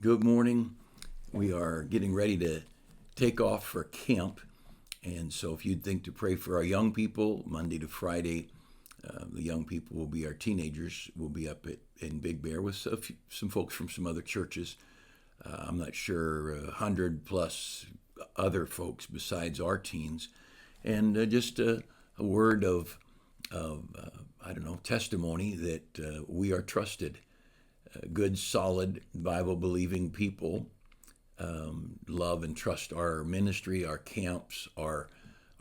Good morning. We are getting ready to take off for camp. And so if you'd think to pray for our young people, Monday to Friday, the young people will be our teenagers. We'll be up in Big Bear with some folks from some other churches. I'm not sure, 100 plus other folks besides our teens. And just a word of testimony that we are trusted. Good, solid, Bible-believing people love and trust our ministry, our camps, our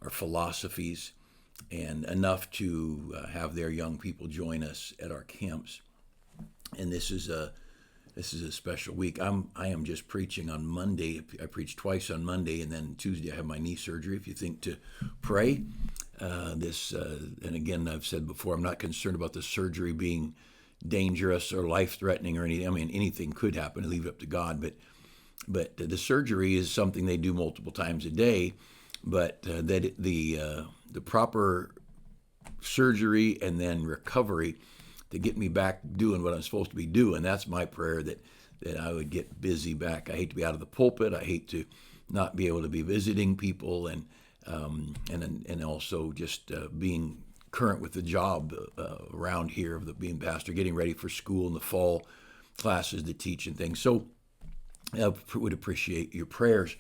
philosophies, and enough to have their young people join us at our camps. And this is a special week. I am just preaching on Monday. I preach twice on Monday, and then Tuesday I have my knee surgery. If you think to pray, and again, I've said before, I'm not concerned about the surgery being dangerous or life-threatening or anything. I mean, anything could happen. I leave it up to God. But the surgery is something they do multiple times a day. But the proper surgery and then recovery to get me back doing what I'm supposed to be doing. That's my prayer, that I would get busy back. I hate to be out of the pulpit. I hate to not be able to be visiting people and also just being current with the job around here of being pastor, getting ready for school in the fall, classes to teach and things. So I would appreciate your prayers.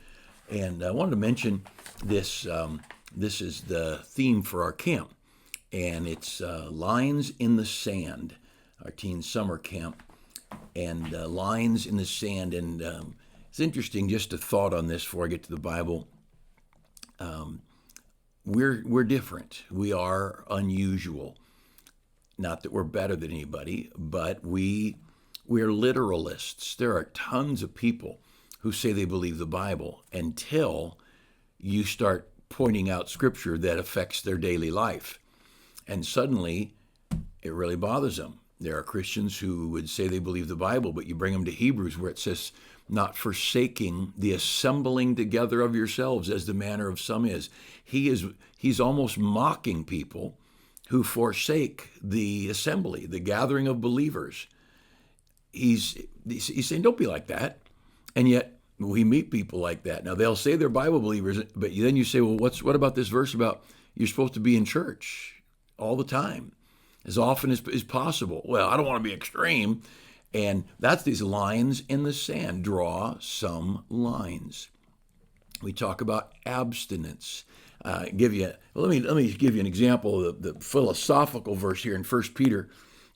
And I wanted to mention this. This is the theme for our camp, and it's Lines in the Sand, our teen summer camp, and lines in the sand. And it's interesting, just a thought on this before I get to the Bible. We're different. We are unusual. Not that we're better than anybody, but we're literalists. There are tons of people who say they believe the Bible until you start pointing out scripture that affects their daily life. And suddenly, it really bothers them. There are Christians who would say they believe the Bible, but you bring them to Hebrews where it says, not forsaking the assembling together of yourselves as the manner of some is. He's almost mocking people who forsake the assembly, the gathering of believers. He's saying, don't be like that. And yet we meet people like that. Now they'll say they're Bible believers, but then you say, well, what about this verse about you're supposed to be in church all the time, as often as possible? Well, I don't want to be extreme. And that's these lines in the sand. Draw some lines. We talk about abstinence. Let me give you an example of the philosophical verse here in 1 Peter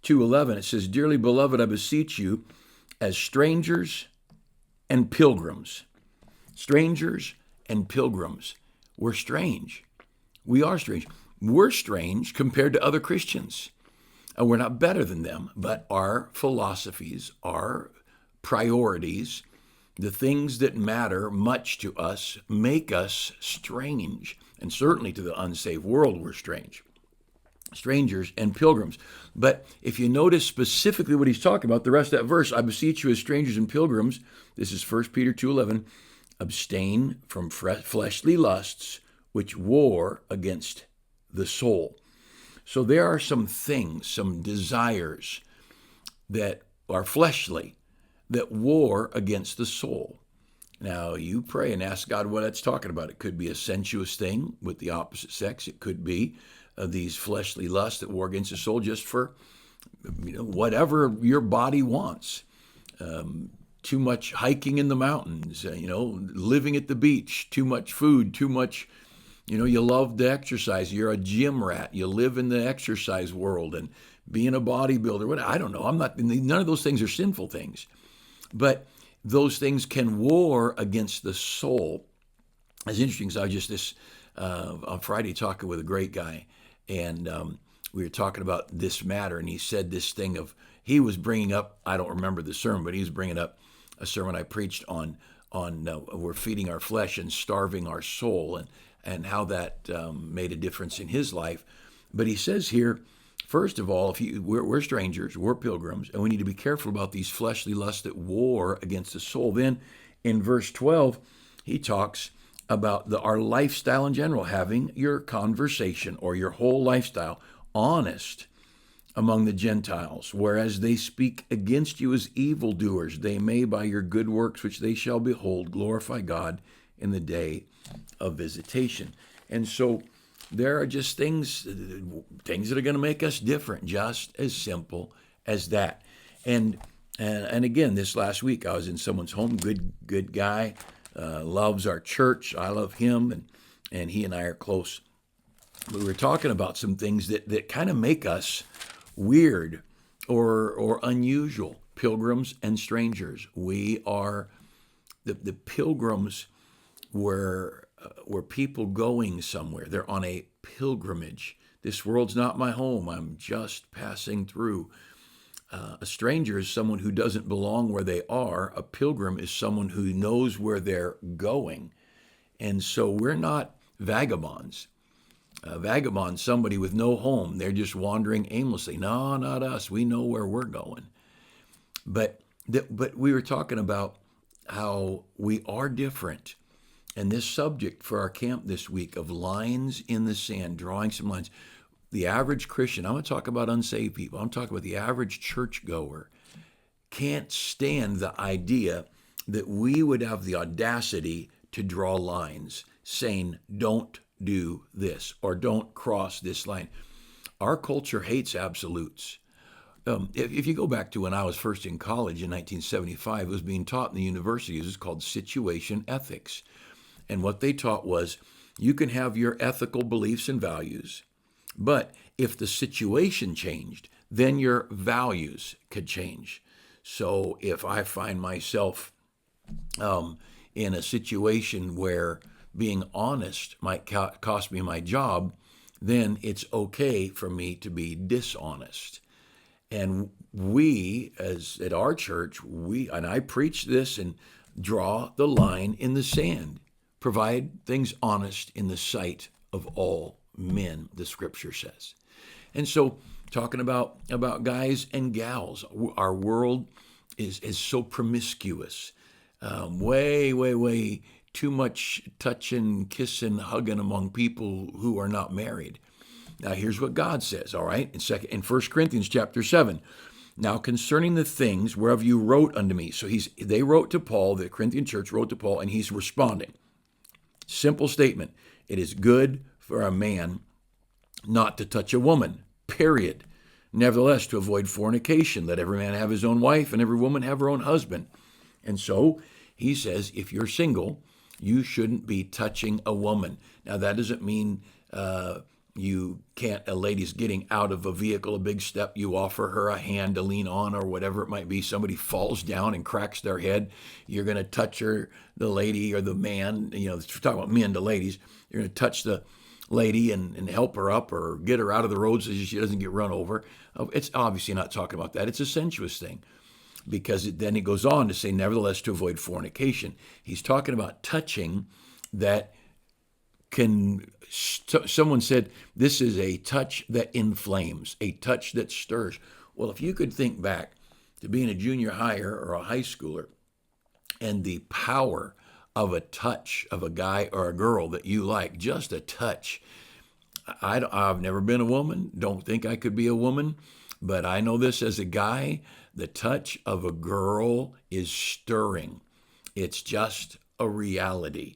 2:11. It says, "Dearly beloved, I beseech you, as strangers and pilgrims." Strangers and pilgrims. We're strange. We are strange. We're strange compared to other Christians. And we're not better than them, but our philosophies, our priorities, the things that matter much to us make us strange. And certainly to the unsaved world, we're strange. Strangers and pilgrims. But if you notice specifically what he's talking about, the rest of that verse, I beseech you as strangers and pilgrims, this is 1 Peter 2:11, abstain from fleshly lusts which war against the soul. So there are some things, some desires that are fleshly that war against the soul. Now, you pray and ask God what that's talking about. It could be a sensuous thing with the opposite sex. It could be these fleshly lusts that war against the soul just for whatever your body wants. Too much hiking in the mountains, living at the beach, too much food, too much. You love to exercise. You're a gym rat. You live in the exercise world and being a bodybuilder. I don't know. None of those things are sinful things. But those things can war against the soul. It's interesting because I was just on Friday talking with a great guy, and we were talking about this matter, and he said this thing he was bringing up, I don't remember the sermon, but he was bringing up a sermon I preached on we're feeding our flesh and starving our soul, and how that made a difference in his life. But he says here, first of all, we're strangers, we're pilgrims, and we need to be careful about these fleshly lusts that war against the soul. Then in verse 12, he talks about our lifestyle in general, having your conversation or your whole lifestyle honest, among the Gentiles, whereas they speak against you as evildoers, they may by your good works which they shall behold glorify God in the day of visitation. And so there are just things that are going to make us different, just as simple as that. And again, this last week I was in someone's home, good guy, loves our church. I love him, and he and I are close. We were talking about some things that kind of make us weird or unusual. Pilgrims and strangers. We are the pilgrims were people going somewhere. They're on a pilgrimage. This world's not my home. I'm just passing through. A stranger is someone who doesn't belong where they are. A pilgrim is someone who knows where they're going. And so we're not vagabonds. Vagabond, somebody with no home. They're just wandering aimlessly. No, not us. We know where we're going. But we were talking about how we are different. And this subject for our camp this week of lines in the sand, drawing some lines. The average Christian, I'm going to talk about unsaved people. I'm talking about the average churchgoer can't stand the idea that we would have the audacity to draw lines saying, don't do this or don't cross this line. Our culture hates absolutes. If you go back to when I was first in college in 1975, it was being taught in the universities. It was called situation ethics. And what they taught was you can have your ethical beliefs and values, but if the situation changed, then your values could change. So if I find myself in a situation where being honest might cost me my job, then it's okay for me to be dishonest. And we, as at our church, and I preach this and draw the line in the sand. Provide things honest in the sight of all men, the scripture says. And so talking about guys and gals, our world is so promiscuous. Way too much touching, kissing, hugging among people who are not married. Now here's what God says, all right, in 1 Corinthians chapter 7. Now concerning the things whereof you wrote unto me. So they wrote to Paul, the Corinthian church wrote to Paul, and he's responding. Simple statement. It is good for a man not to touch a woman, period. Nevertheless, to avoid fornication, let every man have his own wife and every woman have her own husband. And so he says, if you're single, you shouldn't be touching a woman. Now, that doesn't mean you can't, a lady's getting out of a vehicle, a big step, you offer her a hand to lean on or whatever it might be. Somebody falls down and cracks their head. You're going to touch her, the lady or the man, we're talking about men to ladies. You're going to touch the lady and help her up or get her out of the road so she doesn't get run over. It's obviously not talking about that. It's a sensuous thing. Because then he goes on to say, nevertheless, to avoid fornication. He's talking about touching that can, someone said, this is a touch that inflames, a touch that stirs. Well, if you could think back to being a junior higher or a high schooler and the power of a touch of a guy or a girl that you like, just a touch. I've never been a woman, don't think I could be a woman, but I know this as a guy, the touch of a girl is stirring. It's just a reality.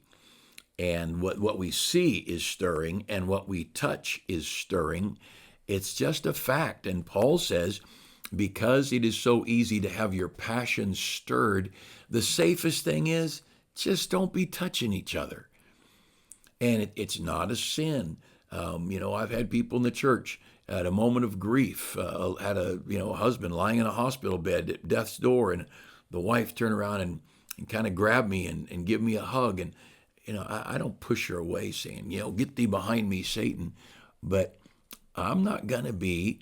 And what we see is stirring, and what we touch is stirring. It's just a fact. And Paul says, because it is so easy to have your passion stirred, the safest thing is just don't be touching each other. And it's not a sin. I've had people in the church at a moment of grief, had a husband lying in a hospital bed at death's door, and the wife turned around and kind of grabbed me and give me a hug. And I don't push her away saying, get thee behind me, Satan. But I'm not going to be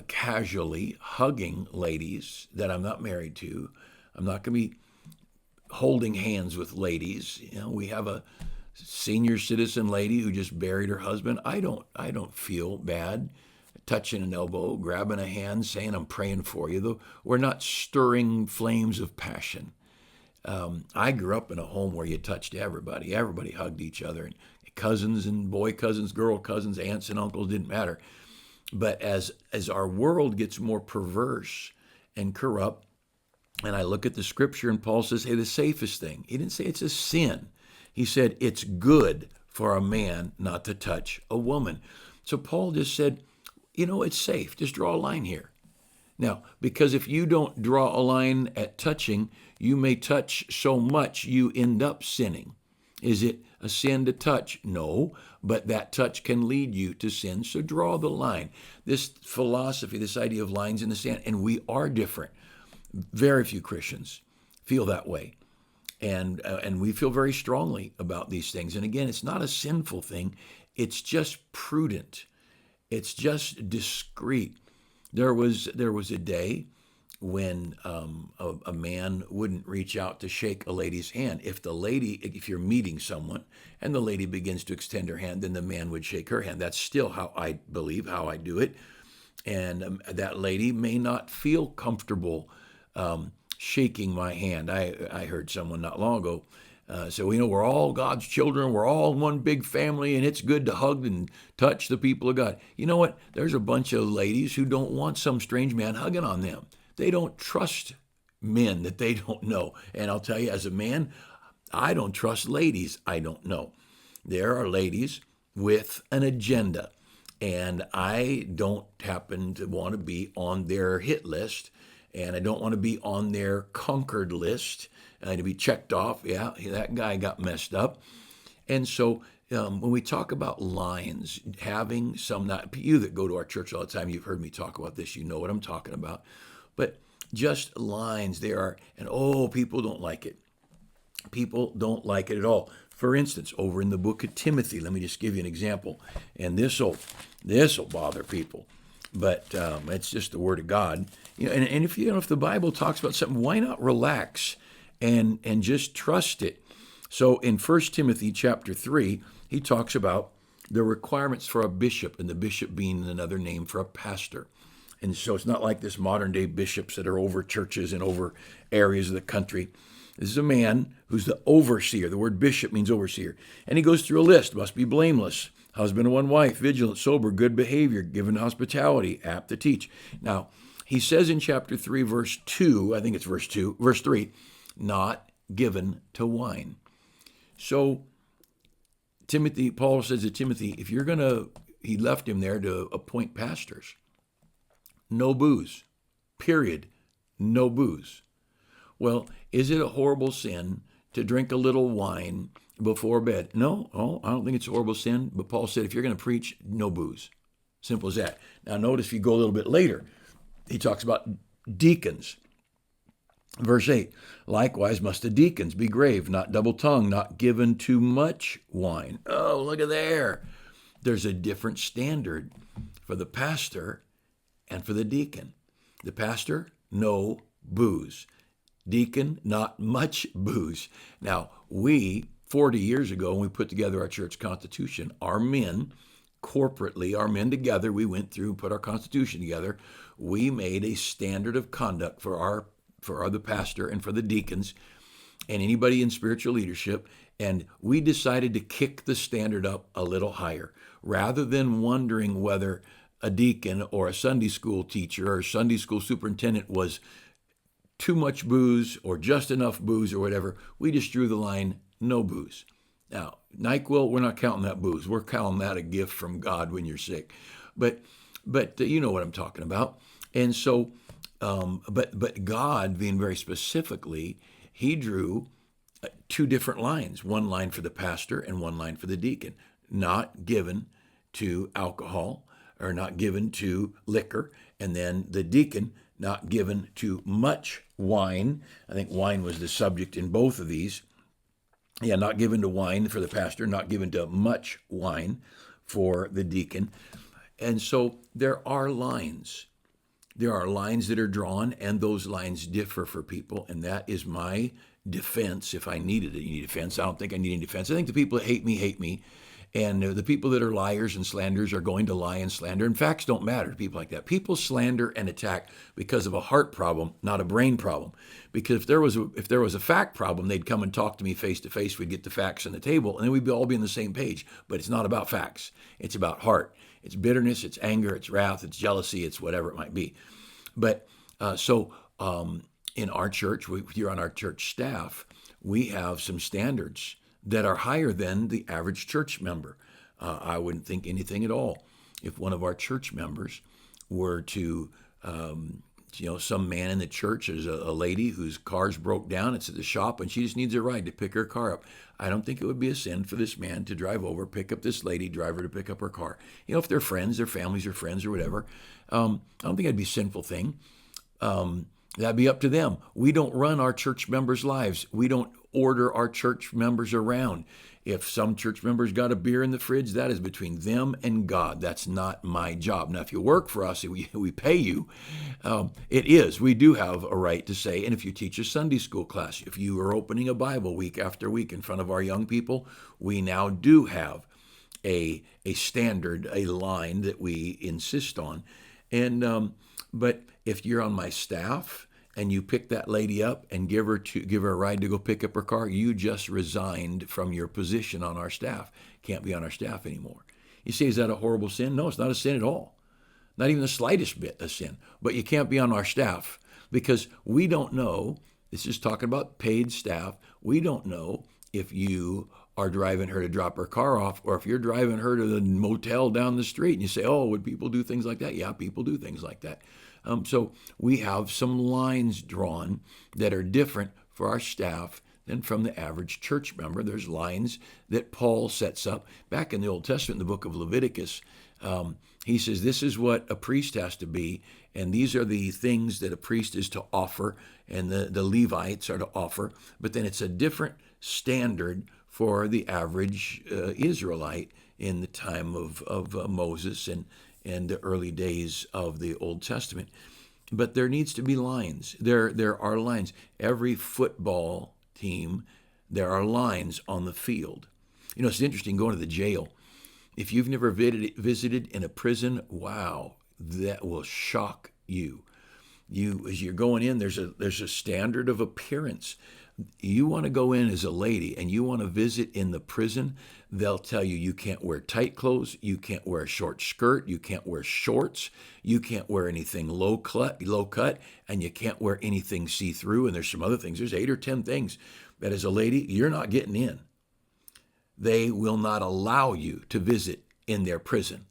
casually hugging ladies that I'm not married to. I'm not going to be holding hands with ladies. We have a senior citizen lady who just buried her husband. I don't feel bad touching an elbow, grabbing a hand, saying I'm praying for you. Though we're not stirring flames of passion. I grew up in a home where you touched everybody. Everybody hugged each other. And cousins and boy cousins, girl cousins, aunts and uncles, didn't matter. But as our world gets more perverse and corrupt, and I look at the scripture and Paul says, hey, the safest thing. He didn't say it's a sin. He said it's good for a man not to touch a woman. So Paul just said, it's safe. Just draw a line here. Now, because if you don't draw a line at touching, you may touch so much you end up sinning. Is it a sin to touch? No, but that touch can lead you to sin. So draw the line. This philosophy, this idea of lines in the sand, and we are different. Very few Christians feel that way. And we feel very strongly about these things. And again, it's not a sinful thing. It's just prudent. It's just discreet. There was a day when a man wouldn't reach out to shake a lady's hand. If you're meeting someone and the lady begins to extend her hand, then the man would shake her hand. That's still how I do it. And that lady may not feel comfortable shaking my hand. I heard someone not long ago say, we're all God's children. We're all one big family, and it's good to hug and touch the people of God. You know what? There's a bunch of ladies who don't want some strange man hugging on them. They don't trust men that they don't know. And I'll tell you, as a man, I don't trust ladies I don't know. There are ladies with an agenda, and I don't happen to want to be on their hit list, and I don't want to be on their conquered list to be checked off. Yeah, that guy got messed up. And so when we talk about lines, having some, not you that go to our church all the time, you've heard me talk about this, you know what I'm talking about. But just lines, people don't like it. People don't like it at all. For instance, over in the book of Timothy, let me just give you an example. And this'll bother people, but it's just the word of God. And if the Bible talks about something, why not relax and just trust it? So in 1 Timothy chapter 3, he talks about the requirements for a bishop, and the bishop being another name for a pastor. And so it's not like this modern day bishops that are over churches and over areas of the country. This is a man who's the overseer. The word bishop means overseer. And he goes through a list. Must be blameless, husband of one wife, vigilant, sober, good behavior, given to hospitality, apt to teach. Now, he says in chapter 3, verse 2, I think it's verse 3, not given to wine. So Paul says to Timothy, he left him there to appoint pastors. No booze, period. No booze. Well, is it a horrible sin to drink a little wine before bed? No, I don't think it's a horrible sin. But Paul said, if you're going to preach, no booze. Simple as that. Now, notice if you go a little bit later, he talks about deacons. Verse 8, likewise must the deacons be grave, not double-tongued, not given to much wine. Oh, look at there. There's a different standard for the pastor and for the deacon. The pastor, no booze. Deacon, not much booze. Now, 40 years ago, when we put together our church constitution, our men together, we went through and put our constitution together. We made a standard of conduct for the pastor and for the deacons and anybody in spiritual leadership. And we decided to kick the standard up a little higher, rather than wondering whether a deacon or a Sunday school teacher or Sunday school superintendent was too much booze or just enough booze or whatever. We just drew the line, no booze. Now, NyQuil, we're not counting that booze. We're counting that a gift from God when you're sick. But you know what I'm talking about. And so, but God, being very specifically, he drew two different lines, one line for the pastor and one line for the deacon, not given to alcohol or not given to liquor, and then the deacon not given to much wine. I think wine was the subject in both of these. Yeah, not given to wine for the pastor, not given to much wine for the deacon. And so there are lines. There are lines that are drawn, and those lines differ for people, and that is my defense if I needed any defense. I don't think I need any defense. I think the people that hate me, And the people that are liars and slanderers are going to lie and slander. And facts don't matter to people like that. People slander and attack because of a heart problem, not a brain problem. Because if there was a fact problem, they'd come and talk to me face to face. We'd get the facts on the table, and then we'd all be on the same page. But it's not about facts. It's about heart. It's bitterness. It's anger. It's wrath. It's jealousy. It's whatever it might be. But in our church, if you're on our church staff, we have some standards that are higher than the average church member. I wouldn't think anything at all if one of our church members were to, some man in the church is a lady whose car's broke down. It's at the shop and she just needs a ride to pick her car up. I don't think it would be a sin for this man to drive over, pick up this lady, drive her to pick up her car. If they're friends, their families are friends or whatever. I don't think it'd be a sinful thing. That'd be up to them. We don't run our church members' lives. We don't order our church members around. If some church members got a beer in the fridge, that is between them and God. That's not my job. Now, if you work for us, we pay you. It is. We do have a right to say, and if you teach a Sunday school class, if you are opening a Bible week after week in front of our young people, we now do have a standard, a line that we insist on. And but if you're on my staff and you pick that lady up and give her a ride to go pick up her car, you just resigned from your position on our staff. Can't be on our staff anymore. You say, is that a horrible sin? No, it's not a sin at all. Not even the slightest bit a sin. But you can't be on our staff because we don't know, this is talking about paid staff, we don't know if you are driving her to drop her car off or if you're driving her to the motel down the street. And you say, oh, would people do things like that? Yeah, people do things like that. So we have some lines drawn that are different for our staff than from the average church member. There's lines that Paul sets up. Back in the Old Testament, in the book of Leviticus, he says this is what a priest has to be, and these are the things that a priest is to offer, and the Levites are to offer. But then it's a different standard for the average Israelite in the time of Moses and the early days of the Old Testament. But there needs to be lines. There are lines. Every football team, there are lines on the field. It's interesting going to the jail. If you've never visited in a prison, wow, that will shock you. As you're going in, there's a standard of appearance. You want to go in as a lady and you want to visit in the prison, they'll tell you you can't wear tight clothes, you can't wear a short skirt, you can't wear shorts, you can't wear anything low cut, and you can't wear anything see-through. And there's some other things. There's 8 or 10 things that as a lady, you're not getting in. They will not allow you to visit in their prison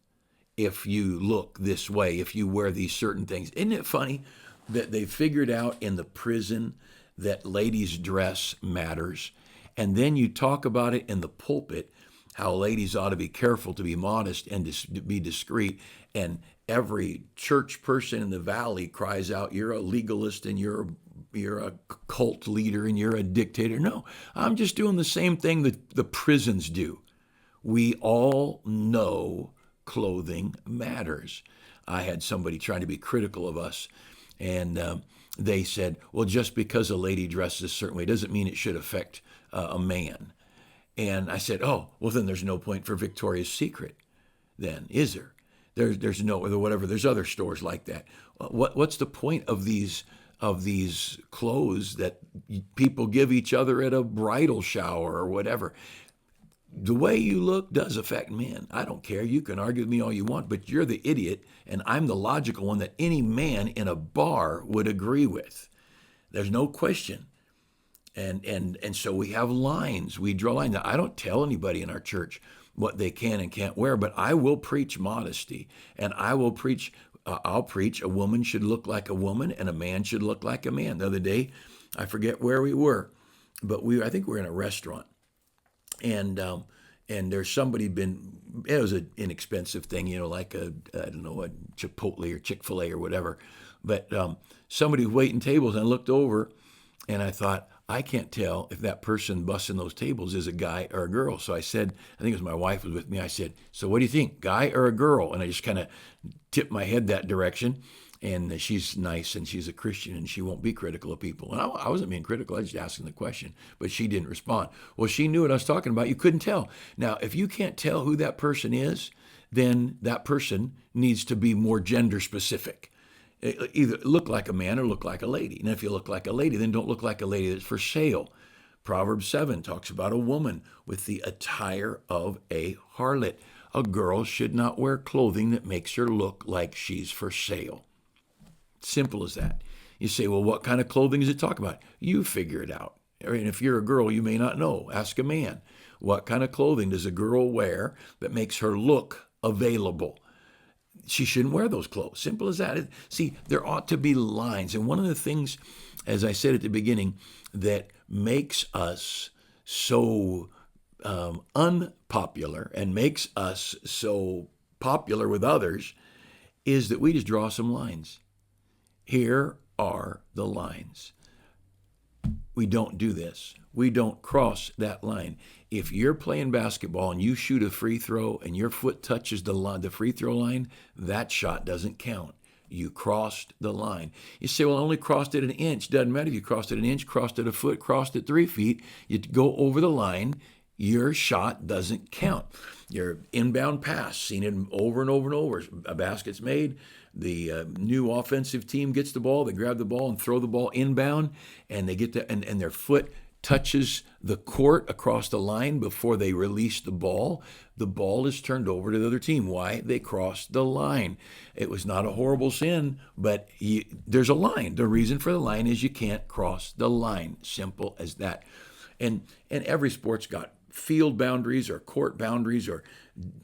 if you look this way, if you wear these certain things. Isn't it funny that they figured out in the prison that ladies' dress matters, and then you talk about it in the pulpit, how ladies ought to be careful, to be modest, and to be discreet, and every church person in the valley cries out, you're a legalist and you're a cult leader and you're a dictator. No, I'm just doing the same thing that the prisons do. We all know clothing matters. I had somebody trying to be critical of us, and they said, well, just because a lady dresses a certain way doesn't mean it should affect a man. And I said, oh, well, then there's no point for Victoria's Secret then, is there? There's no, or whatever, there's other stores like that. What's the point of these clothes that people give each other at a bridal shower or whatever? The way you look does affect men. I don't care. You can argue with me all you want, but you're the idiot, and I'm the logical one that any man in a bar would agree with. There's no question. And so we have lines. We draw lines. Now, I don't tell anybody in our church what they can and can't wear, but I will preach modesty, and I'll preach a woman should look like a woman and a man should look like a man. The other day, I forget where we were, but I think we were in a restaurant. And there's somebody it was an inexpensive thing, like a Chipotle or Chick-fil-A or whatever. But somebody was waiting tables, and I looked over and I thought, I can't tell if that person bussing those tables is a guy or a girl. So I said, I think it was my wife was with me. I said, so what do you think, guy or a girl? And I just kind of tipped my head that direction. and she's nice and she's a Christian and she won't be critical of people. And I wasn't being critical. I was just asking the question, but she didn't respond. Well, she knew what I was talking about. You couldn't tell. Now, if you can't tell who that person is, then that person needs to be more gender specific. Either look like a man or look like a lady. And if you look like a lady, then don't look like a lady that's for sale. Proverbs 7 talks about a woman with the attire of a harlot. A girl should not wear clothing that makes her look like she's for sale. Simple as that. You say, well, what kind of clothing is it talking about? You figure it out. And if you're a girl, you may not know. Ask a man. What kind of clothing does a girl wear that makes her look available? She shouldn't wear those clothes. Simple as that. See, there ought to be lines. And one of the things, as I said at the beginning, that makes us so unpopular and makes us so popular with others is that we just draw some lines. Here are the lines. We don't do this. We don't cross that line. If you're playing basketball and you shoot a free throw and your foot touches the free throw line, that shot doesn't count. You crossed the line. You say, well, I only crossed it an inch. Doesn't matter if you crossed it an inch, crossed it a foot, crossed it 3 feet. You go over the line, your shot doesn't count. Your inbound pass, seen it over and over and over. A basket's made. The new offensive team gets the ball. They grab the ball and throw the ball inbound, and they get and their foot touches the court across the line before they release the ball. The ball is turned over to the other team. Why? They crossed the line. It was not a horrible sin, but there's a line. The reason for the line is you can't cross the line. Simple as that. And every sport's got field boundaries or court boundaries or,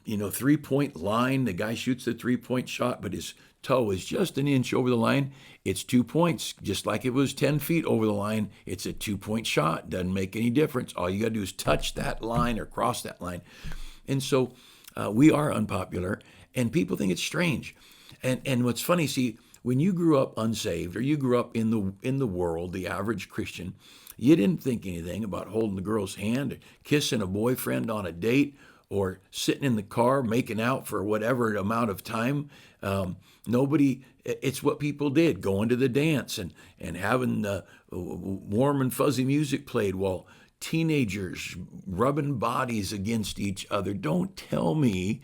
3-point line. The guy shoots the 3-point shot, but his toe is just an inch over the line. It's 2 points. Just like it was 10 feet over the line, it's a 2-point shot. Doesn't make any difference. All you got to do is touch that line or cross that line. And so we are unpopular, and people think it's strange. And what's funny, see, when you grew up unsaved or you grew up in the world, the average Christian, you didn't think anything about holding the girl's hand, or kissing a boyfriend on a date, or sitting in the car making out for whatever amount of time. It's what people did, going to the dance and having warm and fuzzy music played while teenagers rubbing bodies against each other. Don't tell me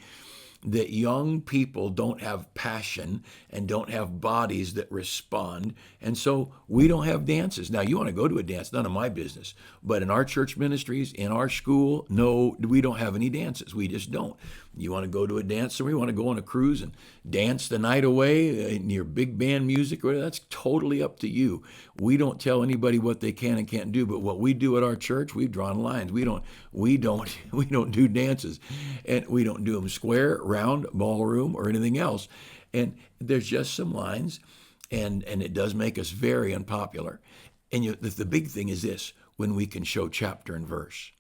that young people don't have passion and don't have bodies that respond. And so we don't have dances. Now, you want to go to a dance, none of my business. But in our church ministries, in our school, no, we don't have any dances. We just don't. You want to go to a dance, or we want to go on a cruise and dance the night away in your big band music, or that's totally up to you. We don't tell anybody what they can and can't do, but what we do at our church, we've drawn lines. We don't do dances, and we don't do them square, round, ballroom, or anything else. And there's just some lines, and it does make us very unpopular. And the big thing is this: when we can show chapter and verse.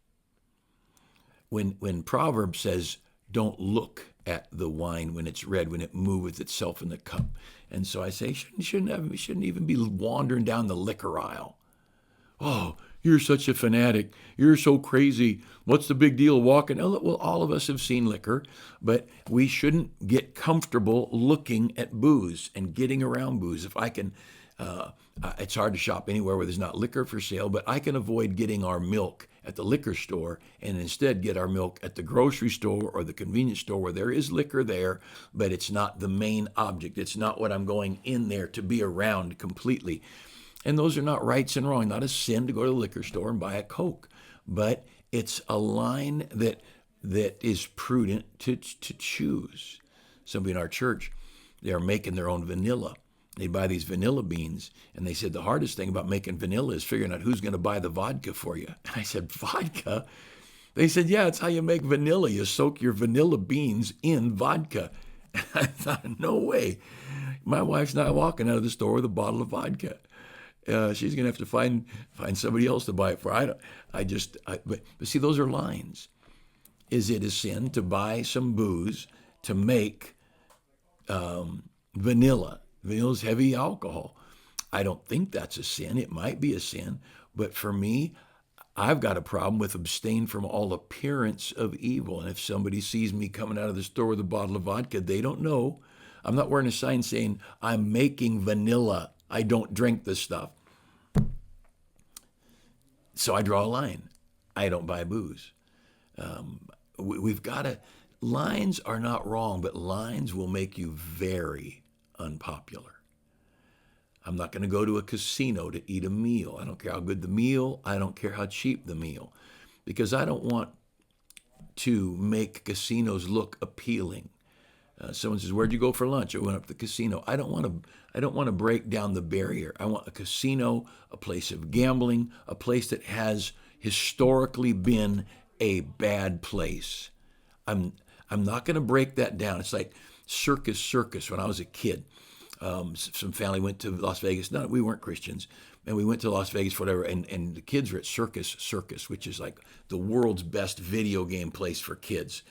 When Proverbs says, don't look at the wine when it's red, when it moveth itself in the cup. And so I say, shouldn't even be wandering down the liquor aisle. Oh, you're such a fanatic. You're so crazy. What's the big deal walking? Oh, well, all of us have seen liquor, but we shouldn't get comfortable looking at booze and getting around booze. If I can, it's hard to shop anywhere where there's not liquor for sale, but I can avoid getting our milk at the liquor store and instead get our milk at the grocery store or the convenience store where there is liquor there, but it's not the main object. It's not what I'm going in there to be around completely. And those are not rights and wrong, not a sin to go to the liquor store and buy a Coke, but it's a line that is prudent to choose. Somebody in our church, they're making their own vanilla. They buy these vanilla beans, and they said the hardest thing about making vanilla is figuring out who's going to buy the vodka for you. And I said, vodka? They said, yeah, it's how you make vanilla. You soak your vanilla beans in vodka. And I thought, no way. My wife's not walking out of the store with a bottle of vodka. She's going to have to find somebody else to buy it for. But see, those are lines. Is it a sin to buy some booze to make vanilla? Vanilla's heavy alcohol. I don't think that's a sin. It might be a sin. But for me, I've got a problem with abstain from all appearance of evil. And if somebody sees me coming out of the store with a bottle of vodka, they don't know. I'm not wearing a sign saying, I'm making vanilla. I don't drink this stuff. So I draw a line. I don't buy booze. We've got to, lines are not wrong, but lines will make you very unpopular. I'm not going to go to a casino to eat a meal. I don't care how good the meal. I don't care how cheap the meal, because I don't want to make casinos look appealing. Someone says, "Where'd you go for lunch?" I went up to the casino. I don't want to break down the barrier. I want a casino, a place of gambling, a place that has historically been a bad place. I'm not going to break that down. It's like circus. When I was a kid, some family went to Las Vegas. No, we weren't Christians, and we went to Las Vegas for whatever. And the kids were at Circus, which is like the world's best video game place for kids.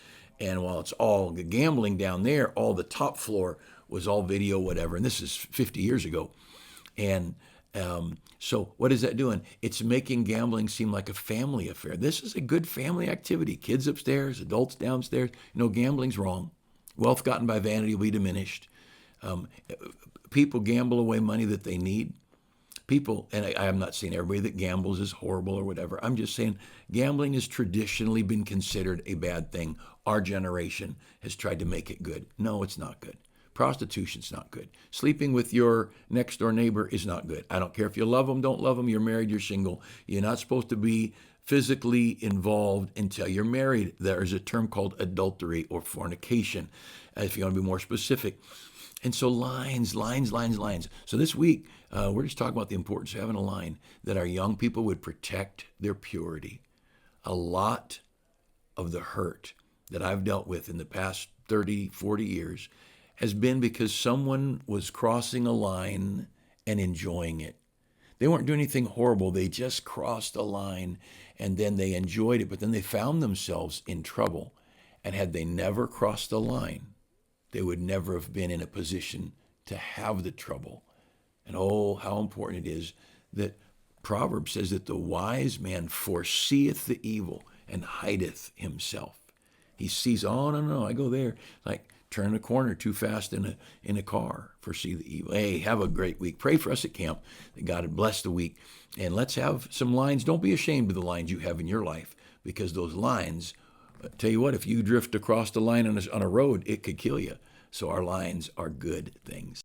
And while it's all gambling down there, all the top floor was all video, whatever. And this is 50 years ago. And so what is that doing? It's making gambling seem like a family affair. This is a good family activity. Kids upstairs, adults downstairs. Gambling's wrong. Wealth gotten by vanity will be diminished. People gamble away money that they need. People, and I am not saying everybody that gambles is horrible or whatever. I'm just saying gambling has traditionally been considered a bad thing. Our generation has tried to make it good. No, it's not good. Prostitution's not good. Sleeping with your next door neighbor is not good. I don't care if you love them, don't love them, you're married, you're single. You're not supposed to be physically involved until you're married. There is a term called adultery or fornication, if you want to be more specific. And so lines. So this week, we're just talking about the importance of having a line that our young people would protect their purity. A lot of the hurt that I've dealt with in the past 30, 40 years has been because someone was crossing a line and enjoying it. They weren't doing anything horrible. They just crossed a line and then they enjoyed it, but then they found themselves in trouble. And had they never crossed the line, they would never have been in a position to have the trouble. And oh, how important it is that Proverbs says that the wise man foreseeth the evil and hideth himself. He sees, oh, no, I go there. Like turn a corner too fast in a car, foresee the evil. Hey, have a great week. Pray for us at camp that God would bless the week. And let's have some lines. Don't be ashamed of the lines you have in your life, because those lines, tell you what, if you drift across the line on a road, it could kill you. So our lines are good things.